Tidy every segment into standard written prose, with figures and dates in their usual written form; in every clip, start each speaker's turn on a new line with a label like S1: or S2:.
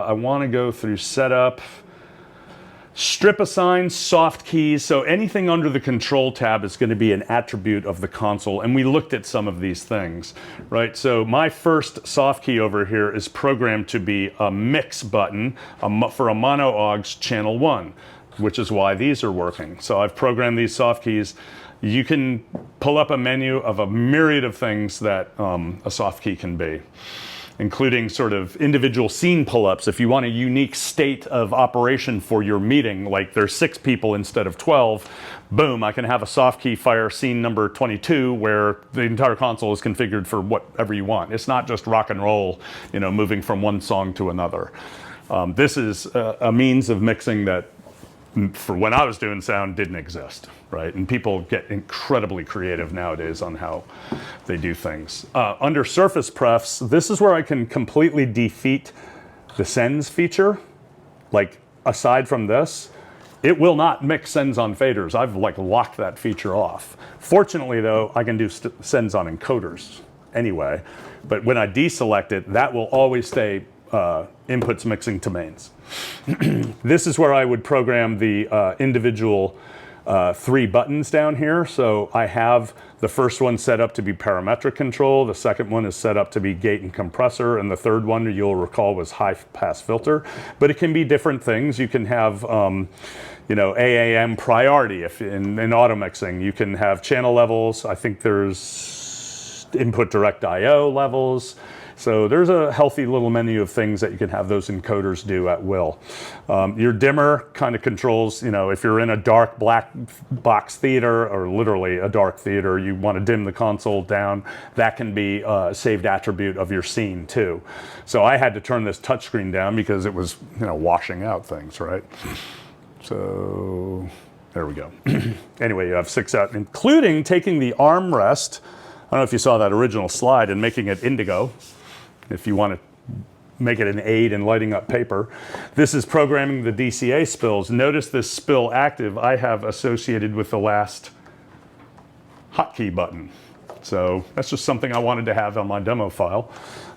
S1: I want to go through setup, strip assign, soft keys. So anything under the control tab is going to be an attribute of the console. And we looked at some of these things, right? So my first soft key over here is programmed to be a mix button for a mono aux channel 1, which is why these are working. So I've programmed these soft keys. You can pull up a menu of a myriad of things that a soft key can be, including sort of individual scene pull-ups. If you want a unique state of operation for your meeting, like there's 6 people instead of 12, boom, I can have a soft key fire scene number 22 where the entire console is configured for whatever you want. It's not just rock and roll, you know, moving from one song to another. This is a means of mixing that, for when I was doing sound, didn't exist, right? And people get incredibly creative nowadays on how they do things. Under surface prefs, this is where I can completely defeat the sends feature. Like, aside from this, it will not mix sends on faders. I've like locked that feature off. Fortunately though, I can do sends on encoders anyway, but when I deselect it, that will always stay inputs mixing to mains. This is where I would program the individual 3 buttons down here. So I have the first one set up to be parametric control, the second one is set up to be gate and compressor, and the third one, you'll recall, was high pass filter. But it can be different things. You can have you know, AAM priority if in auto mixing. You can have channel levels. I think there's input direct IO levels. So there's a healthy little menu of things that you can have those encoders do at will. Your dimmer kind of controls, you know, if you're in a dark black box theater, or literally a dark theater, you want to dim the console down, that can be a saved attribute of your scene too. So I had to turn this touchscreen down because it was, you know, washing out things, right? So there we go. Anyway, you have 6 out, including taking the armrest, I don't know if you saw that original slide, and making it indigo. If you want to make it an aid in lighting up paper. This is programming the DCA spills. Notice this spill active I have associated with the last hotkey button. So that's just something I wanted to have on my demo file.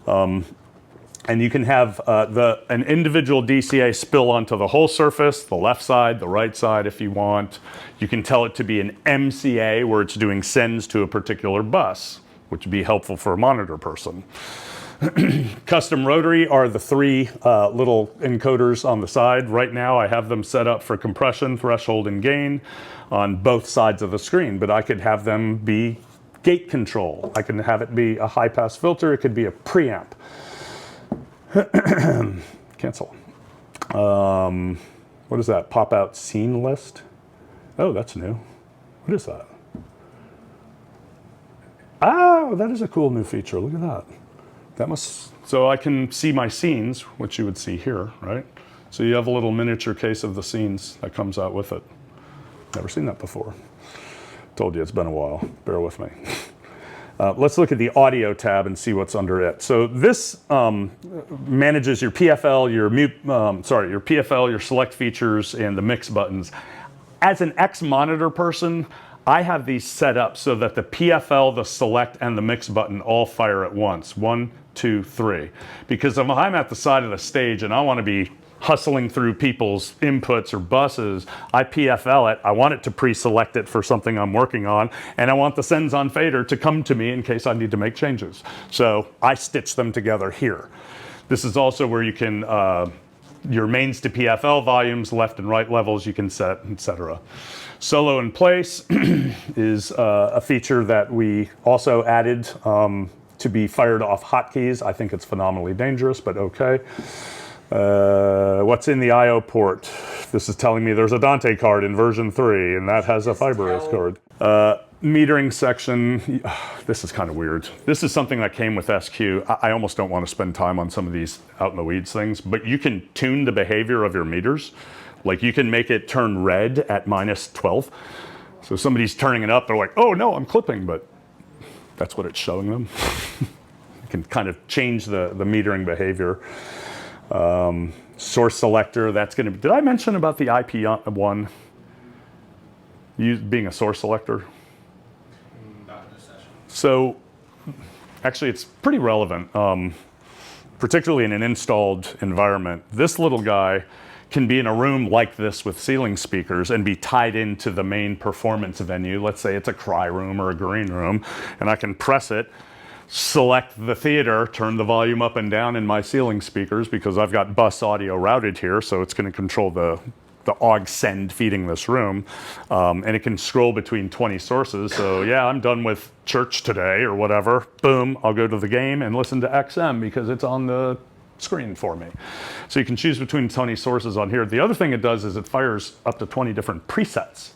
S1: And you can have an individual DCA spill onto the whole surface, the left side, the right side if you want. You can tell it to be an MCA where it's doing sends to a particular bus, which would be helpful for a monitor person. Custom rotary are the 3 little encoders on the side. Right now I have them set up for compression, threshold, and gain on both sides of the screen, but I could have them be gate control. I can have it be a high pass filter. It could be a preamp. Cancel. What is that? Pop out scene list? Oh, that's new. What is that? Oh, that is a cool new feature. Look at that. That must, so I can see my scenes, which you would see here, right? So you have a little miniature case of the scenes that comes out with it. Never seen that before. Told you it's been a while. Bear with me. Let's look at the audio tab and see what's under it. So this manages your PFL, your mute, your PFL, your select features, and the mix buttons. As an ex-monitor person, I have these set up so that the PFL, the select, and the mix button all fire at once. 1, 2, 3. Because if I'm at the side of the stage and I want to be hustling through people's inputs or buses, I PFL it. I want it to pre-select it for something I'm working on, and I want the sends on fader to come to me in case I need to make changes. So I stitch them together here. This is also where you can, your mains to PFL volumes, left and right levels you can set, etc. Solo in place is a feature that we also added to be fired off hotkeys. I think it's phenomenally dangerous, but okay. What's in the I/O port? This is telling me there's a Dante card in version 3, and that has a Fibrous card. Metering section, this is kind of weird. This is something that came with SQ. I almost don't want to spend time on some of these out in the weeds things, but you can tune the behavior of your meters. Like you can make it turn red at -12. So somebody's turning it up, they're like, oh no, I'm clipping, but that's what it's showing them. You can kind of change the metering behavior. Source selector, that's going to be, did I mention about the IP1 being a source selector? Not in this session. So actually it's pretty relevant. particularly in an installed environment, this little guy can be in a room like this with ceiling speakers and be tied into the main performance venue. Let's say it's a cry room or a green room, and I can press it, select the theater, turn the volume up and down in my ceiling speakers because I've got bus audio routed here, so it's going to control the aux send feeding this room, and it can scroll between 20 sources. So yeah, I'm done with church today or whatever. Boom, I'll go to the game and listen to XM because it's on the screen for me. So you can choose between 20 sources on here. The other thing it does is it fires up to 20 different presets.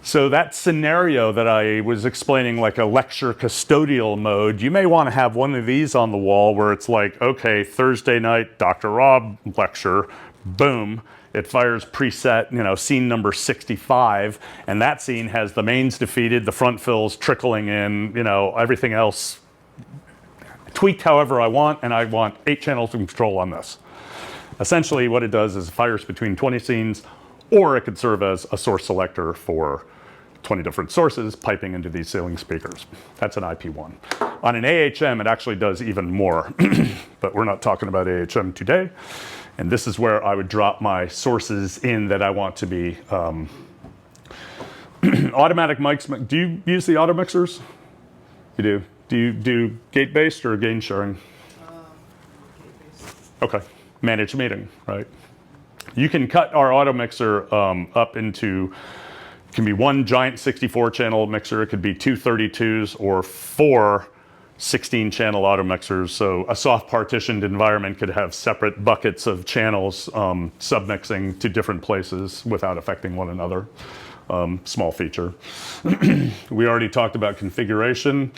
S1: So that scenario that I was explaining, like a lecture custodial mode, you may want to have one of these on the wall where it's like, okay, Thursday night, Dr. Rob lecture, boom, it fires preset, scene number 65, and that scene has the mains defeated, the front fills trickling in, everything else tweaked however I want, and I want 8 channels of control on this. Essentially what it does is it fires between 20 scenes, or it could serve as a source selector for 20 different sources piping into these ceiling speakers. That's an IP1. On an AHM, it actually does even more, but we're not talking about AHM today. And this is where I would drop my sources in that I want to be automatic mics. Do you use the auto mixers? You do. Do you do gate-based or gain sharing? Gate-based. Okay. Managed meeting, right? You can cut our auto mixer up into, it can be one giant 64-channel mixer, it could be 2 32s or 4 16-channel auto mixers. So a soft partitioned environment could have separate buckets of channels submixing to different places without affecting one another. Small feature. We already talked about configuration.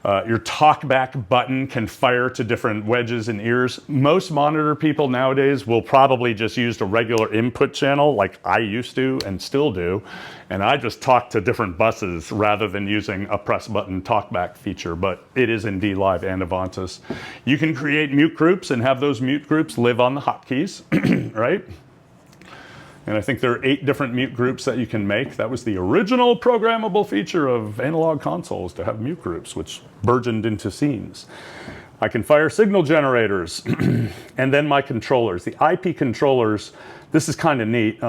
S1: Your talkback button can fire to different wedges and ears. Most monitor people nowadays will probably just use a regular input channel like I used to and still do. And I just talk to different buses rather than using a press button talkback feature, but it is in DLive and Avantis. You can create mute groups and have those mute groups live on the hotkeys, right? And I think there are 8 different mute groups that you can make. That was the original programmable feature of analog consoles, to have mute groups, which burgeoned into scenes. I can fire signal generators and then my controllers. The IP controllers, this is kind of neat.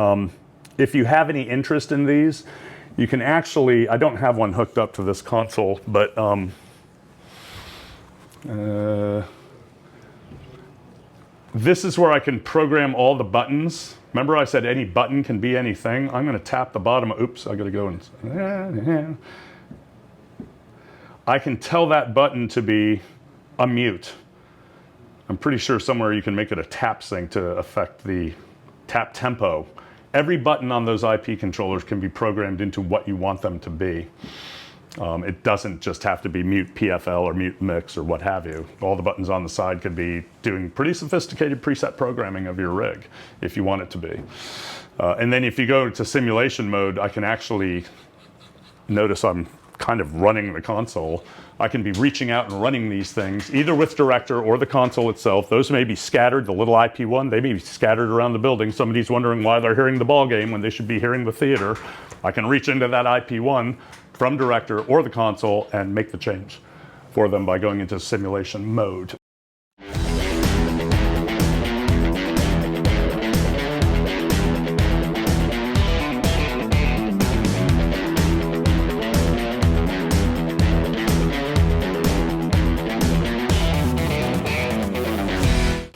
S1: If you have any interest in these, you can actually, I don't have one hooked up to this console, but this is where I can program all the buttons. Remember I said any button can be anything? I'm going to tap the bottom. Oops, I got to go and... I can tell that button to be a mute. I'm pretty sure somewhere you can make it a tap sync to affect the tap tempo. Every button on those IP controllers can be programmed into what you want them to be. It doesn't just have to be mute PFL or mute mix or what have you. All the buttons on the side could be doing pretty sophisticated preset programming of your rig if you want it to be. And then if you go to simulation mode, I can actually notice I'm kind of running the console. I can be reaching out and running these things either with Director or the console itself. Those may be scattered, the little IP1, they may be scattered around the building. Somebody's wondering why they're hearing the ball game when they should be hearing the theater. I can reach into that IP1 from Director or the console and make the change for them by going into simulation mode.